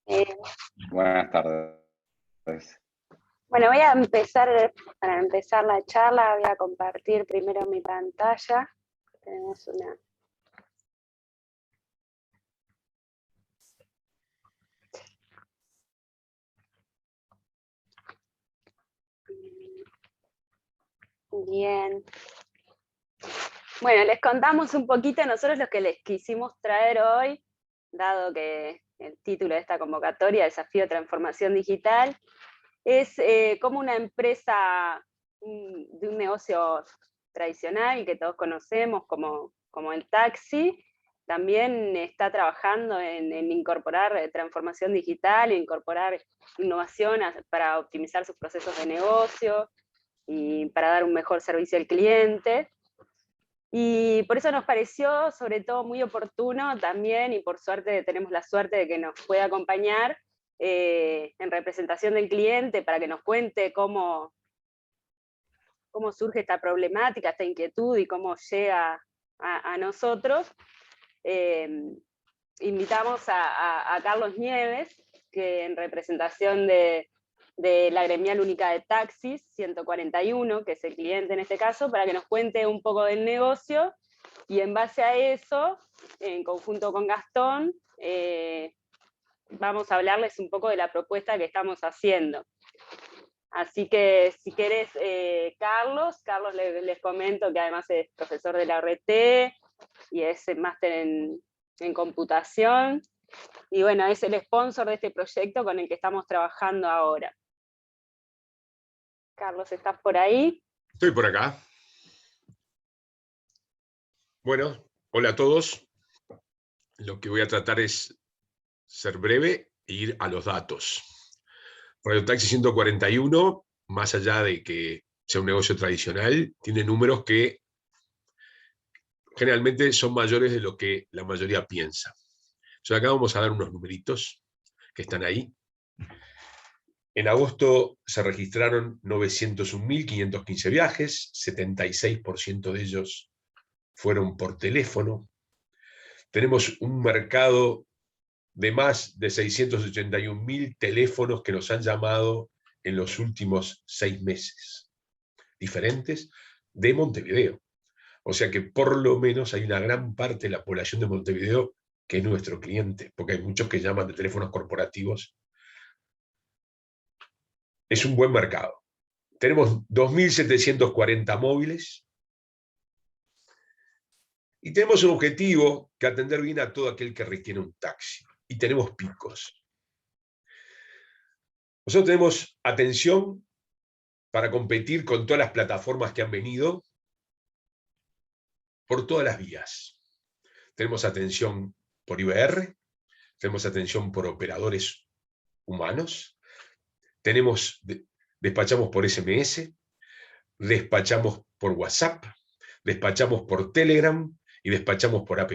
Eh, Buenas tardes. bueno, voy a empezar, para empezar la charla, voy a compartir primero mi pantalla. Tenemos una... Bien. Bueno, les contamos un poquito nosotros lo que les quisimos traer hoy, dado que el título de esta convocatoria, Desafío de Transformación Digital, es como una empresa de un negocio tradicional que todos conocemos como el taxi, también está trabajando en incorporar transformación digital, incorporar innovación para optimizar sus procesos de negocio y para dar un mejor servicio al cliente. Y por eso nos pareció sobre todo muy oportuno también, y por suerte tenemos la suerte de que nos puede acompañar en representación del cliente para que nos cuente cómo surge esta problemática, esta inquietud y cómo llega a nosotros. Invitamos a Carlos Nieves, que en representación de la Gremial Única de Taxis 141, que es el cliente en este caso, para que nos cuente un poco del negocio, y en base a eso, en conjunto con Gastón, vamos a hablarles un poco de la propuesta que estamos haciendo. Así que si querés, Carlos les comento que además es profesor de la RT y es máster en computación, y bueno, es el sponsor de este proyecto con el que estamos trabajando ahora. Carlos, ¿estás por ahí? Estoy por acá. Bueno, hola a todos. Lo que voy a tratar es ser breve e ir a los datos. Radio Taxi 141, más allá de que sea un negocio tradicional, tiene números que generalmente son mayores de lo que la mayoría piensa. Entonces acá vamos a dar unos numeritos que están ahí. En agosto se registraron 901.515 viajes, 76% de ellos fueron por teléfono. Tenemos un mercado de más de 681.000 teléfonos que nos han llamado en los últimos 6 meses, diferentes, de Montevideo. O sea que por lo menos hay una gran parte de la población de Montevideo que es nuestro cliente, porque hay muchos que llaman de teléfonos corporativos. Es un buen mercado. Tenemos 2.740 móviles y tenemos un objetivo que atender bien a todo aquel que requiere un taxi. Y tenemos picos. Nosotros tenemos atención para competir con todas las plataformas que han venido por todas las vías. Tenemos atención por IVR, tenemos atención por operadores humanos, despachamos por SMS, despachamos por WhatsApp, despachamos por Telegram y despachamos por app.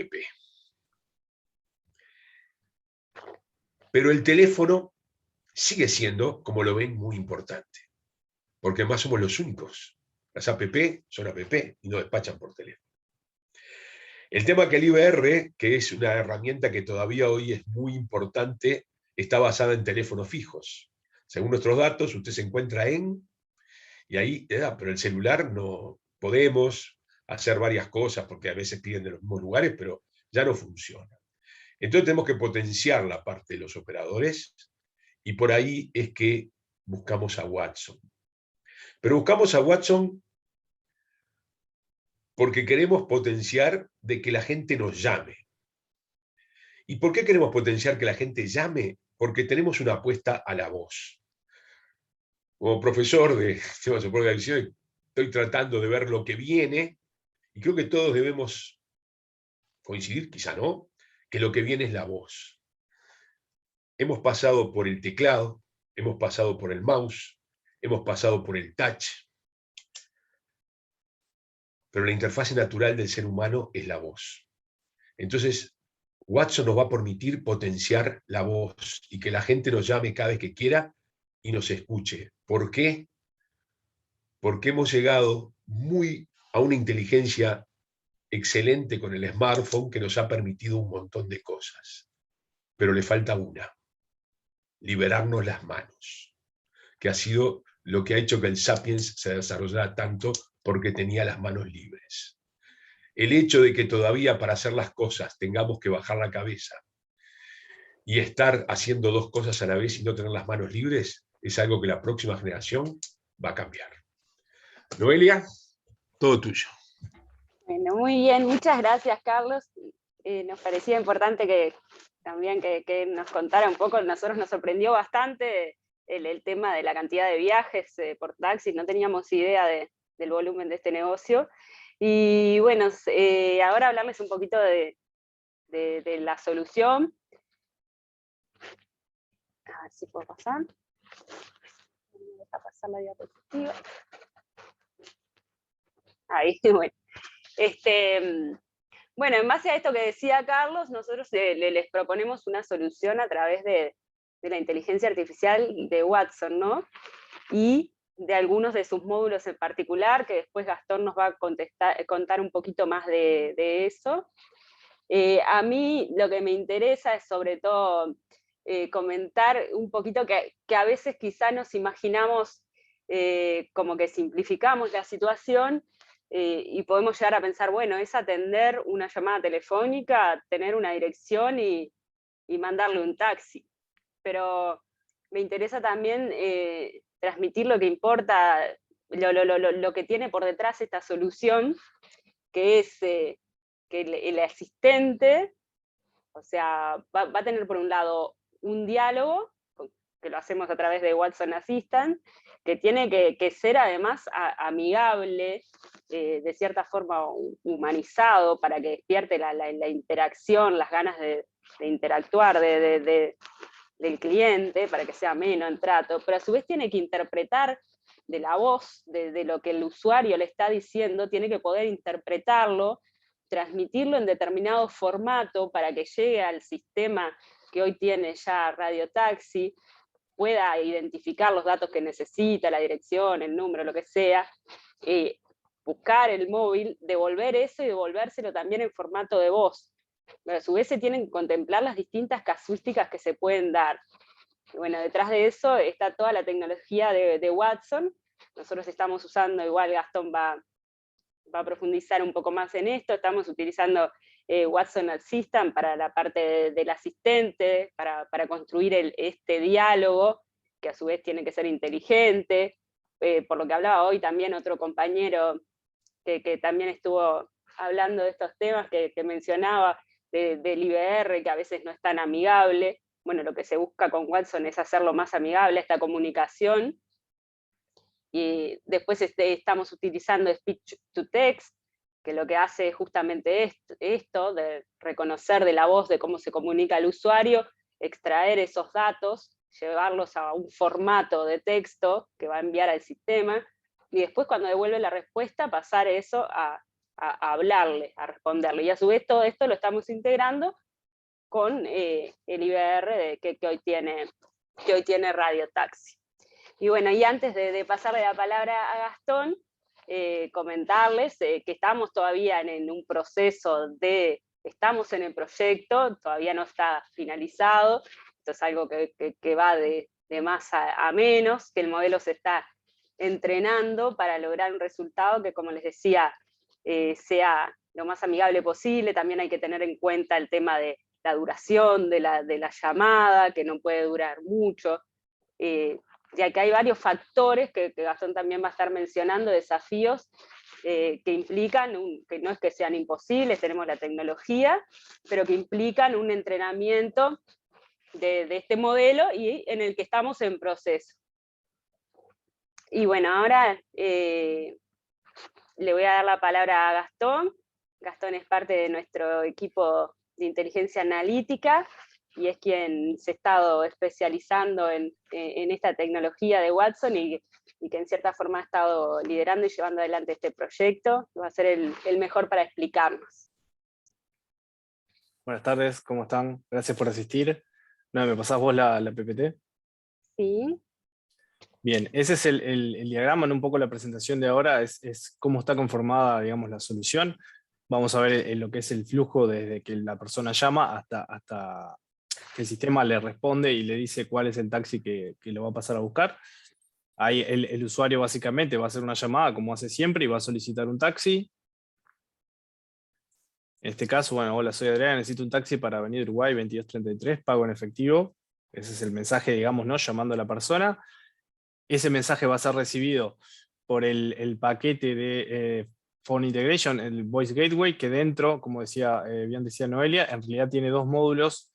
Pero el teléfono sigue siendo, como lo ven, muy importante, porque además somos los únicos. Las app son app y no despachan por teléfono. El tema que el IVR, que es una herramienta que todavía hoy es muy importante, está basada en teléfonos fijos. Según nuestros datos, usted se encuentra y ahí, pero el celular no podemos hacer varias cosas, porque a veces piden de los mismos lugares, pero ya no funciona. Entonces tenemos que potenciar la parte de los operadores, y por ahí es que buscamos a Watson. Pero buscamos a Watson porque queremos potenciar de que la gente nos llame. ¿Y por qué queremos potenciar que la gente llame? Porque tenemos una apuesta a la voz. Como profesor de sistema de soporte de adicción, estoy tratando de ver lo que viene, y creo que todos debemos coincidir, quizá no, que lo que viene es la voz. Hemos pasado por el teclado, hemos pasado por el mouse, hemos pasado por el touch, pero la interfase natural del ser humano es la voz. Entonces, Watson nos va a permitir potenciar la voz y que la gente nos llame cada vez que quiera y nos escuche. ¿Por qué? Porque hemos llegado a una inteligencia excelente con el smartphone que nos ha permitido un montón de cosas. Pero le falta una. liberarnos las manos, que ha sido lo que ha hecho que el Sapiens se desarrollara tanto, porque tenía las manos libres. El hecho de que todavía para hacer las cosas tengamos que bajar la cabeza y estar haciendo dos cosas a la vez y no tener las manos libres, es algo que la próxima generación va a cambiar. Noelia, todo tuyo. Bueno, muy bien, muchas gracias, Carlos. Nos parecía importante que también que nos contara un poco. Nosotros nos sorprendió bastante el tema de la cantidad de viajes por taxi, no teníamos idea del volumen de este negocio. Y bueno, ahora hablarles un poquito de la solución. A ver si puedo pasar. Me deja pasar la diapositiva. Ahí, bueno. Bueno, en base a esto que decía Carlos, nosotros les proponemos una solución a través de la inteligencia artificial de Watson, ¿no? Y de algunos de sus módulos en particular, que después Gastón nos va a contar un poquito más de eso. A mí lo que me interesa es sobre todo comentar un poquito que a veces quizá nos imaginamos como que simplificamos la situación, y podemos llegar a pensar, bueno, es atender una llamada telefónica, tener una dirección y mandarle un taxi. Pero me interesa también transmitir lo que importa, lo que tiene por detrás esta solución, que es que el asistente, o sea, va a tener por un lado un diálogo, que lo hacemos a través de Watson Assistant, que tiene que ser además amigable, de cierta forma humanizado, para que despierte la interacción, las ganas de interactuar del cliente, para que sea ameno en trato, pero a su vez tiene que interpretar de la voz, de lo que el usuario le está diciendo, tiene que poder interpretarlo, transmitirlo en determinado formato para que llegue al sistema que hoy tiene ya Radio Taxi, pueda identificar los datos que necesita, la dirección, el número, lo que sea, buscar el móvil, devolver eso y devolvérselo también en formato de voz. Pero a su vez se tienen que contemplar las distintas casuísticas que se pueden dar. Y bueno, detrás de eso está toda la tecnología de Watson. Nosotros estamos usando, igual Gastón va a profundizar un poco más en esto, estamos utilizando Watson Assistant para la parte del asistente, para construir este diálogo, que a su vez tiene que ser inteligente. Por lo que hablaba hoy también otro compañero que también estuvo hablando de estos temas, que mencionaba del IBR, que a veces no es tan amigable. Bueno, lo que se busca con Watson es hacerlo más amigable, esta comunicación. Y después estamos utilizando Speech to Text, que lo que hace es justamente esto, de reconocer de la voz de cómo se comunica el usuario, extraer esos datos, llevarlos a un formato de texto que va a enviar al sistema, y después cuando devuelve la respuesta pasar eso a hablarle, a responderle. Y a su vez todo esto lo estamos integrando con el IBR que hoy tiene Radio Taxi. Y bueno, y antes de pasarle la palabra a Gastón, comentarles que estamos todavía en un proceso estamos en el proyecto, todavía no está finalizado, esto es algo que va de más a menos, que el modelo se está entrenando para lograr un resultado que, como les decía, sea lo más amigable posible. También hay que tener en cuenta el tema de la duración de la llamada, que no puede durar mucho, ya que hay varios factores que Gastón también va a estar mencionando, desafíos que implican, que no es que sean imposibles, tenemos la tecnología, pero que implican un entrenamiento de este modelo y en el que estamos en proceso. Y bueno, ahora le voy a dar la palabra a Gastón. Gastón es parte de nuestro equipo de inteligencia analítica, y es quien se ha estado especializando en esta tecnología de Watson y que en cierta forma ha estado liderando y llevando adelante este proyecto. Va a ser el mejor para explicarnos. Buenas tardes, ¿cómo están? Gracias por asistir. No, ¿me pasás vos la PPT? Sí. Bien, ese es el diagrama, ¿no? Un poco la presentación de ahora es cómo está conformada, digamos, la solución. Vamos a ver lo que es el flujo desde que la persona llama hasta que el sistema le responde y le dice cuál es el taxi que lo va a pasar a buscar. Ahí el usuario básicamente va a hacer una llamada como hace siempre y va a solicitar un taxi. En este caso, bueno, hola, soy Adrián, necesito un taxi para Avenida Uruguay 2233, pago en efectivo. Ese es el mensaje, digamos, ¿no? Llamando a la persona. Ese mensaje va a ser recibido por el paquete de Phone Integration, el Voice Gateway, que dentro, como bien decía Noelia, en realidad tiene dos módulos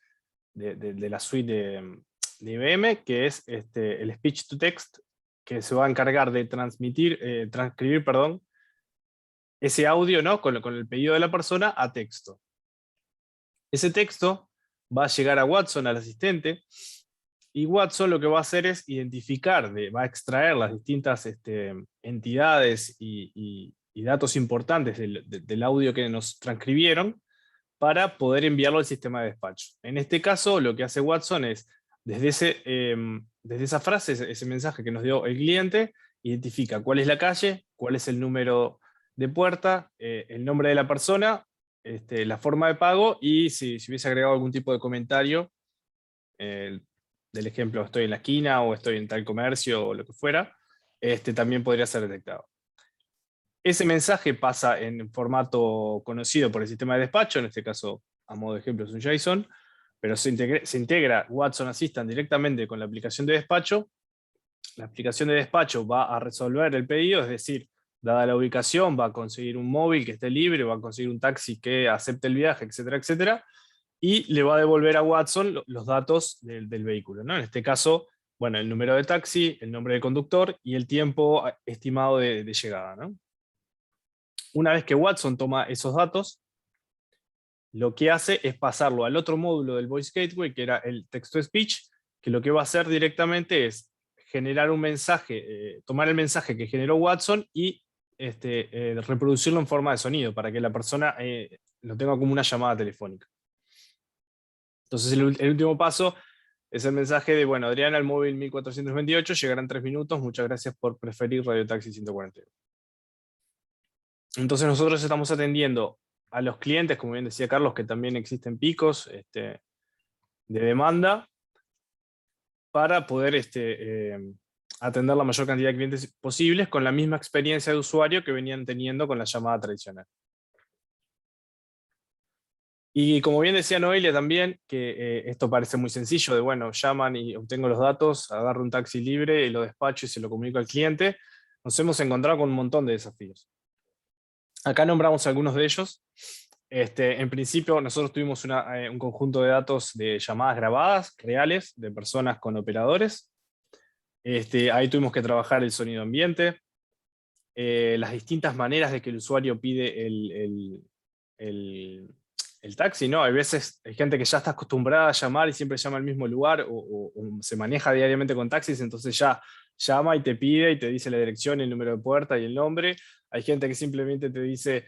de la suite de IBM, que es el Speech to Text, que se va a encargar de transcribir, perdón, ese audio, ¿no? con el pedido de la persona a texto. Ese texto va a llegar a Watson, al asistente, y Watson lo que va a hacer es identificar, va a extraer las distintas entidades y datos importantes del audio que nos transcribieron para poder enviarlo al sistema de despacho. En este caso, lo que hace Watson es, desde esa frase, ese mensaje que nos dio el cliente, identifica cuál es la calle, cuál es el número de puerta, el nombre de la persona, la forma de pago y si hubiese agregado algún tipo de comentario, del ejemplo, estoy en la esquina o estoy en tal comercio o lo que fuera, también podría ser detectado. Ese mensaje pasa en formato conocido por el sistema de despacho, en este caso, a modo de ejemplo, es un JSON, pero se integra Watson Assistant directamente con la aplicación de despacho. La aplicación de despacho va a resolver el pedido, es decir, dada la ubicación, va a conseguir un móvil que esté libre, va a conseguir un taxi que acepte el viaje, etcétera, etcétera, y le va a devolver a Watson los datos del vehículo, ¿no? En este caso, bueno, el número de taxi, el nombre del conductor y el tiempo estimado de llegada, ¿no? Una vez que Watson toma esos datos, lo que hace es pasarlo al otro módulo del Voice Gateway, que era el text-to-speech, que lo que va a hacer directamente es generar un mensaje, tomar el mensaje que generó Watson y reproducirlo en forma de sonido, para que la persona lo tenga como una llamada telefónica. Entonces el último paso es el mensaje de, bueno, Adrián al móvil 1428, llegará en 3 minutos, muchas gracias por preferir Radio Taxi 141. Entonces nosotros estamos atendiendo a los clientes, como bien decía Carlos, que también existen picos de demanda, para poder atender la mayor cantidad de clientes posibles con la misma experiencia de usuario que venían teniendo con la llamada tradicional. Y como bien decía Noelia también, que esto parece muy sencillo, de bueno, llaman y obtengo los datos, agarro un taxi libre y lo despacho y se lo comunico al cliente. Nos hemos encontrado con un montón de desafíos. Acá nombramos algunos de ellos. En principio nosotros tuvimos un conjunto de datos de llamadas grabadas, reales, de personas con operadores. Ahí tuvimos que trabajar el sonido ambiente, las distintas maneras de que el usuario pide el taxi, ¿no? Hay veces hay gente que ya está acostumbrada a llamar y siempre llama al mismo lugar o se maneja diariamente con taxis, entonces ya llama y te pide y te dice la dirección, el número de puerta y el nombre. Hay gente que simplemente te dice,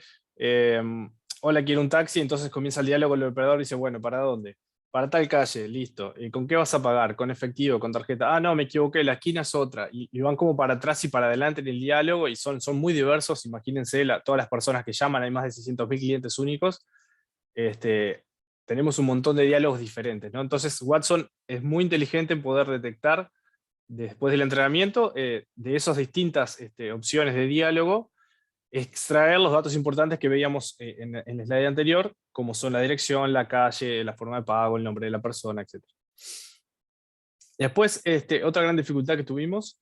hola, quiero un taxi, entonces comienza el diálogo con el operador y dice, bueno, ¿para dónde? Para tal calle, listo. ¿Con qué vas a pagar? ¿Con efectivo? ¿Con tarjeta? Ah, no, me equivoqué, la esquina es otra. Y van como para atrás y para adelante en el diálogo y son muy diversos. Imagínense todas las personas que llaman, hay más de 600.000 clientes únicos. Tenemos un montón de diálogos diferentes, ¿no? Entonces Watson es muy inteligente en poder detectar, después del entrenamiento, de esas distintas opciones de diálogo, extraer los datos importantes que veíamos en el slide anterior, como son la dirección, la calle, la forma de pago, el nombre de la persona, etc. Después, otra gran dificultad que tuvimos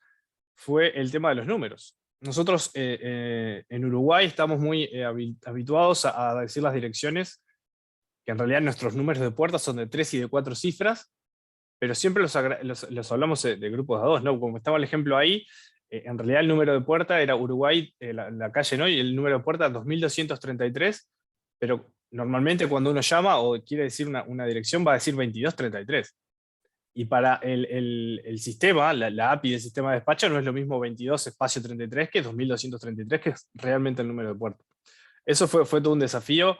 fue el tema de los números. Nosotros en Uruguay estamos muy habituados a decir las direcciones, que en realidad nuestros números de puertas son de 3 y de 4 cifras, pero siempre los hablamos de grupos de a 2, ¿no? Como estaba el ejemplo ahí, en realidad el número de puerta era Uruguay, la calle, ¿no? Y el número de puerta 2233, pero normalmente cuando uno llama o quiere decir una dirección va a decir 2233. Y para el sistema, la API del sistema de despacho no es lo mismo 22 espacio 33 que 2233, que es realmente el número de puerta. Eso fue todo un desafío,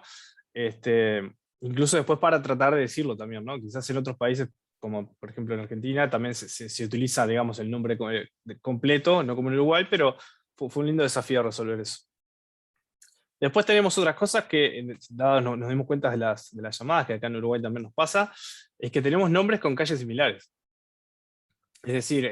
incluso después para tratar de decirlo también, ¿no? Quizás en otros países, como por ejemplo en Argentina, también se utiliza, digamos, el nombre completo, no como en Uruguay, pero fue un lindo desafío resolver eso. Después tenemos otras cosas que, dado nos dimos cuenta de las llamadas, que acá en Uruguay también nos pasa, es que tenemos nombres con calles similares. Es decir,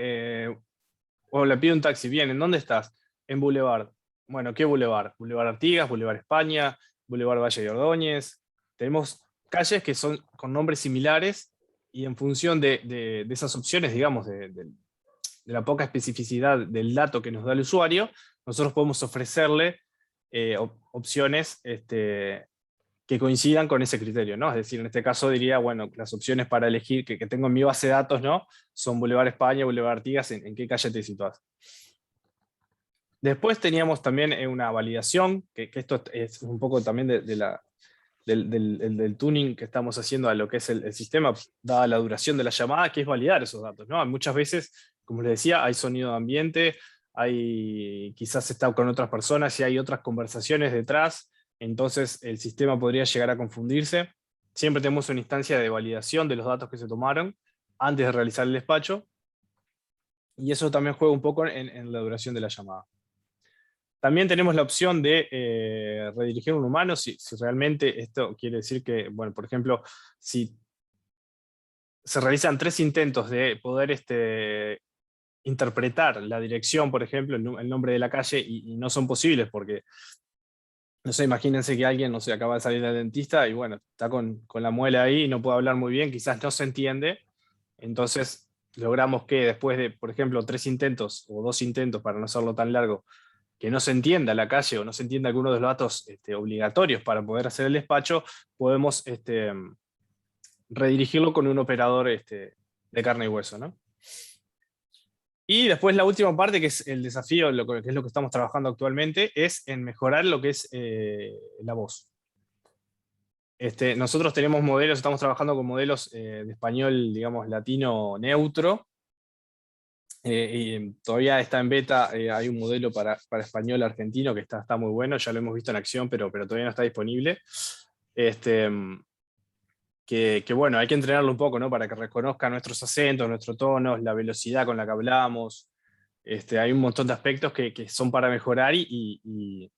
o le pido un taxi, bien, ¿en dónde estás? En Boulevard. Bueno, ¿qué Boulevard? Boulevard Artigas, Boulevard España, Boulevard Valle de Ordóñez. Tenemos calles que son con nombres similares y en función de esas opciones, digamos, de la poca especificidad del dato que nos da el usuario, nosotros podemos ofrecerle opciones que coincidan con ese criterio, ¿no? Es decir, en este caso diría, bueno, las opciones para elegir que tengo en mi base de datos, ¿no? Son Boulevard España, Boulevard Artigas, ¿en qué calle te situás? Después teníamos también una validación, que esto es un poco también del tuning que estamos haciendo a lo que es el sistema, dada la duración de la llamada, que es validar esos datos, ¿no? Muchas veces, como les decía, hay sonido de ambiente, quizás está con otras personas y hay otras conversaciones detrás, entonces el sistema podría llegar a confundirse. Siempre tenemos una instancia de validación de los datos que se tomaron antes de realizar el despacho, y eso también juega un poco en la duración de la llamada. También tenemos la opción de redirigir a un humano, si realmente esto quiere decir que, bueno, por ejemplo, si se realizan 3 intentos de poder interpretar la dirección, por ejemplo, el nombre de la calle, y no son posibles porque, no sé, imagínense que alguien, no sé, acaba de salir del dentista y bueno, está con la muela ahí y no puede hablar muy bien, quizás no se entiende, entonces logramos que después de, por ejemplo, 3 intentos o 2 intentos, para no hacerlo tan largo, que no se entienda la calle o no se entienda alguno de los datos obligatorios para poder hacer el despacho, podemos redirigirlo con un operador de carne y hueso, ¿no? Y después la última parte, que es el desafío, que es lo que estamos trabajando actualmente, es en mejorar lo que es la voz. Nosotros tenemos modelos, estamos trabajando con modelos de español, digamos, latino neutro, y todavía está en beta, hay un modelo para español argentino que está muy bueno, ya lo hemos visto en acción, pero todavía no está disponible. Que bueno, hay que entrenarlo un poco, ¿no? Para que reconozca nuestros acentos, nuestros tonos, la velocidad con la que hablamos. Hay un montón de aspectos que son para mejorar y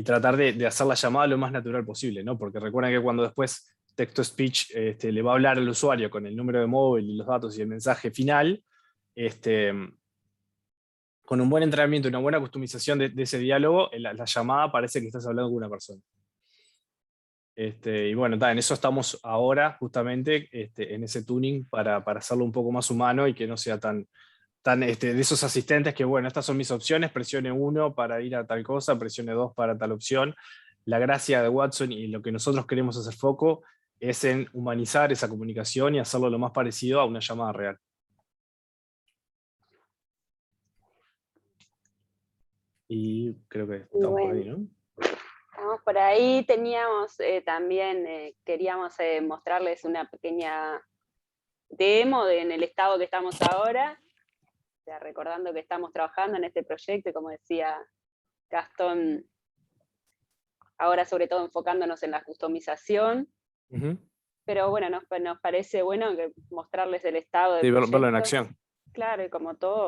tratar de hacer la llamada lo más natural posible, ¿no? Porque recuerden que cuando después text-to-speech le va a hablar al usuario con el número de móvil y los datos y el mensaje final, con un buen entrenamiento y una buena customización de ese diálogo, la llamada parece que estás hablando con una persona. Y bueno, en eso estamos ahora, justamente, en ese tuning para hacerlo un poco más humano y que no sea tan de esos asistentes que, bueno, estas son mis opciones, presione 1 para ir a tal cosa, presione 2 para tal opción. La gracia de Watson y lo que nosotros queremos hacer foco es en humanizar esa comunicación y hacerlo lo más parecido a una llamada real. Y creo que estamos por ahí, ¿no? Estamos por ahí, teníamos también, queríamos mostrarles una pequeña demo en el estado que estamos ahora, o sea, recordando que estamos trabajando en este proyecto y como decía Gastón, ahora sobre todo enfocándonos en la customización, pero bueno, nos parece bueno mostrarles el estado del proyecto. Verlo en acción. Claro, y como todo.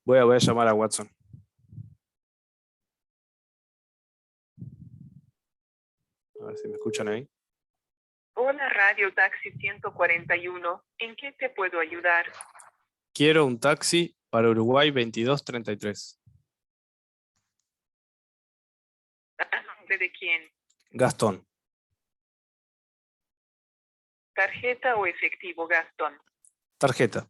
Voy a llamar a Watson. A ver si me escuchan ahí. Hola, Radio Taxi 141. ¿En qué te puedo ayudar? Quiero un taxi para Uruguay 2233. ¿A nombre de quién? Gastón. ¿Tarjeta o efectivo, Gastón? Tarjeta.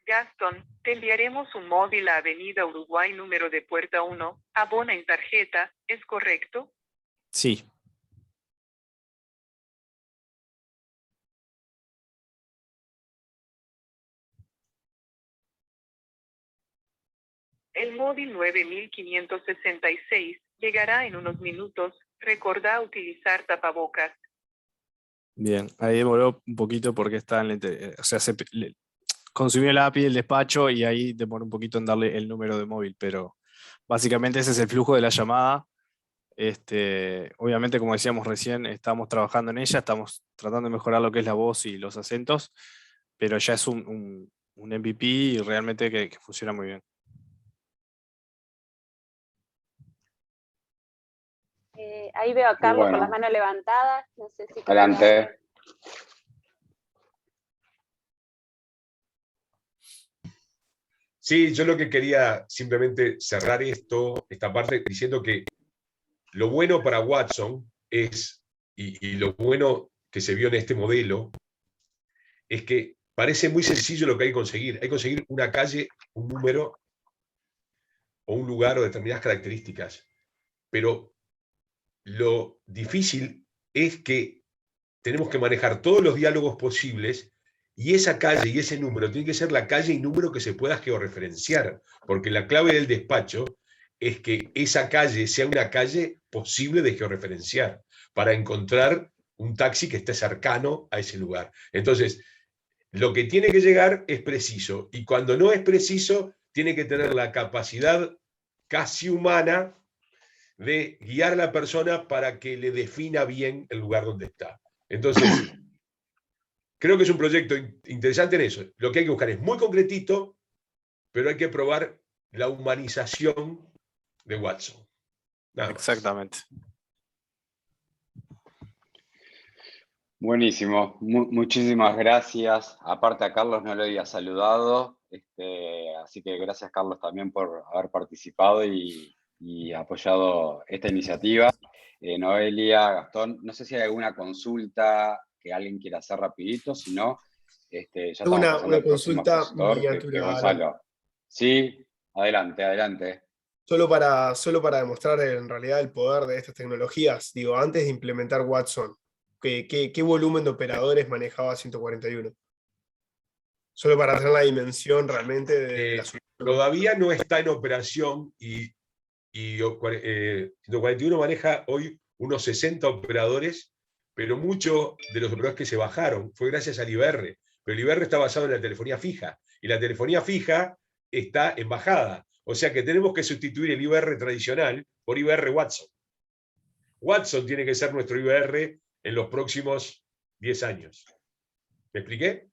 Gastón, te enviaremos un móvil a Avenida Uruguay, número de puerta 1, abona en tarjeta, ¿es correcto? Sí. El móvil 9566 llegará en unos minutos. Recordá utilizar tapabocas. Bien, ahí demoró un poquito porque está en o sea, consumió la API del despacho y ahí demoró un poquito en darle el número de móvil, pero básicamente ese es el flujo de la llamada. Obviamente, como decíamos recién, estamos trabajando en ella, estamos tratando de mejorar lo que es la voz y los acentos, pero ya es un MVP y realmente que funciona muy bien. Ahí veo a Carlos con bueno. las manos levantadas. No sé si Adelante. Sí, yo lo que quería simplemente cerrar esta parte, diciendo que lo bueno para Watson es, y lo bueno que se vio en este modelo, es que parece muy sencillo lo que hay que conseguir. Hay que conseguir una calle, un número, o un lugar, o determinadas características. Pero lo difícil es que tenemos que manejar todos los diálogos posibles, y esa calle y ese número tiene que ser la calle y número que se pueda georreferenciar, porque la clave del despacho es que esa calle sea una calle posible de georreferenciar, para encontrar un taxi que esté cercano a ese lugar. Entonces, lo que tiene que llegar es preciso, y cuando no es preciso, tiene que tener la capacidad casi humana de guiar a la persona para que le defina bien el lugar donde está. Entonces, creo que es un proyecto interesante en eso. Lo que hay que buscar es muy concretito, pero hay que probar la humanización de Watson. Nada más. Exactamente. Buenísimo, muchísimas gracias. Aparte a Carlos no lo había saludado, así que gracias Carlos también por haber participado y apoyado esta iniciativa. Noelia, Gastón, no sé si hay alguna consulta que alguien quiera hacer rapidito, si no, ya estamos pasando Una al próximo consulta expositor, que es miniatura, Alan. Gonzalo. Sí, adelante. Solo para demostrar en realidad el poder de estas tecnologías, digo, antes de implementar Watson, ¿qué volumen de operadores manejaba 141? Solo para tener la dimensión realmente de la solución. Todavía no está en operación, y 141 maneja hoy unos 60 operadores, pero muchos de los operadores que se bajaron fue gracias al IBR, pero el IBR está basado en la telefonía fija, y la telefonía fija está en bajada, o sea que tenemos que sustituir el IBR tradicional por IBR Watson. Watson tiene que ser nuestro IBR en los próximos 10 años. ¿Me expliqué?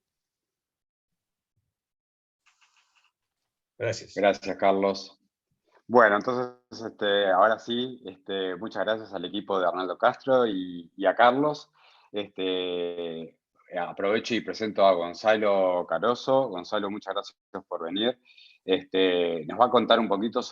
Gracias. Gracias, Carlos. Bueno, entonces, ahora sí, muchas gracias al equipo de Arnaldo Castro y a Carlos. Aprovecho y presento a Gonzalo Caroso. Gonzalo, muchas gracias por venir. Nos va a contar un poquito sobre